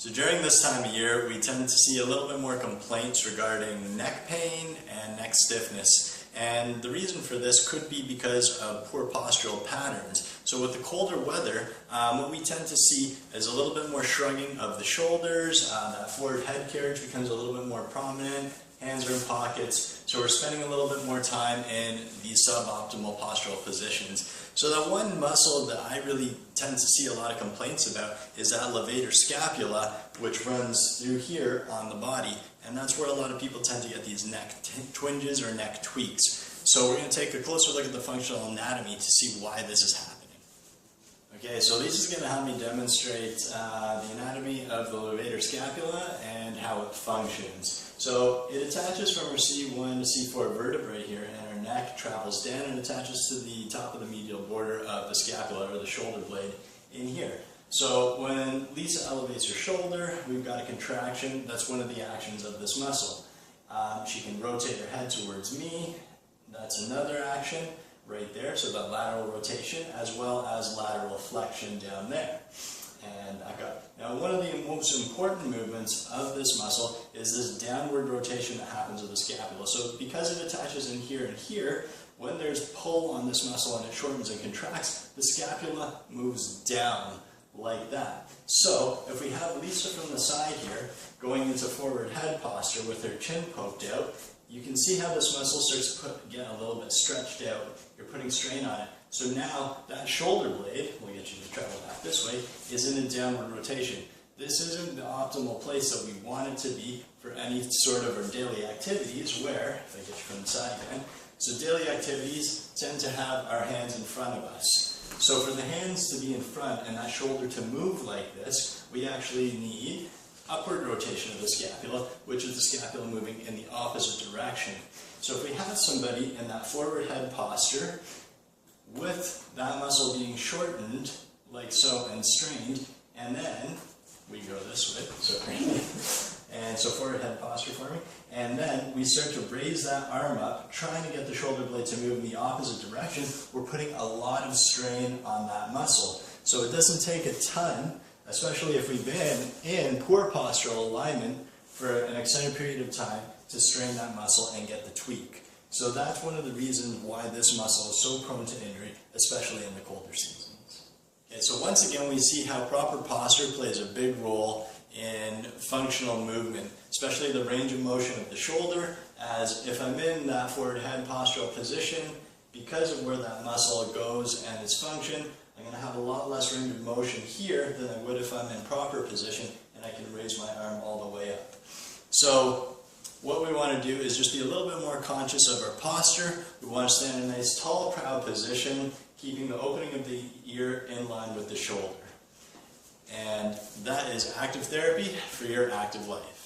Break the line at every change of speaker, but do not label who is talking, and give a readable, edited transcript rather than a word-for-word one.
So during this time of year, we tend to see a little bit more complaints regarding neck pain and neck stiffness. And the reason for this could be because of poor postural patterns. So with the colder weather, what we tend to see is a little bit more shrugging of the shoulders, that forward head carriage becomes a little bit more prominent, hands are in pockets, so we're spending a little bit more time in these suboptimal postural positions. So the one muscle that I really tend to see a lot of complaints about is that levator scapula, which runs through here on the body, and that's where a lot of people tend to get these neck twinges or neck tweaks. So we're going to take a closer look at the functional anatomy to see why this is happening. Okay, so this is going to help me demonstrate the anatomy of the levator scapula and how it functions. So it attaches from our C1 to C4 vertebrae here, and our neck travels down and attaches to the top of the medial border of the scapula, or the shoulder blade, in here. So when Lisa elevates her shoulder, we've got a contraction. That's one of the actions of this muscle. She can rotate her head towards me. That's another action right there, so that lateral rotation, as well as lateral flexion down there. And now one of the most important movements of this muscle is this downward rotation that happens of the scapula. So because it attaches in here and here, when there's pull on this muscle and it shortens and contracts, the scapula moves down like that. So if we have Lisa from the side here going into forward head posture with her chin poked out, you can see how this muscle starts to get a little bit stretched out. You're putting strain on it. So now that shoulder blade, we'll get you to travel back this way, is in a downward rotation. This isn't the optimal place that we want it to be for any sort of our daily activities where, if I get you from the side again, so daily activities tend to have our hands in front of us. So for the hands to be in front and that shoulder to move like this, we actually need upward rotation of the scapula, which is the scapula moving in the opposite direction. So if we have somebody in that forward head posture, with that muscle being shortened, like so, and strained, and then we go this way, sorry, and so forward head posture for me, and then we start to raise that arm up, trying to get the shoulder blade to move in the opposite direction, we're putting a lot of strain on that muscle. So it doesn't take a ton, especially if we've been in poor postural alignment for an extended period of time, to strain that muscle and get the tweak. So that's one of the reasons why this muscle is so prone to injury, especially in the colder seasons. Okay, so once again we see how proper posture plays a big role in functional movement, especially the range of motion of the shoulder, as if I'm in that forward head postural position, because of where that muscle goes and its function, I'm going to have a lot less range of motion here than I would if I'm in proper position and I can raise my arm all the way up. So what we want to do is just be a little bit more conscious of our posture. We want to stand in a nice, tall, proud position, keeping the opening of the ear in line with the shoulder. And that is active therapy for your active life.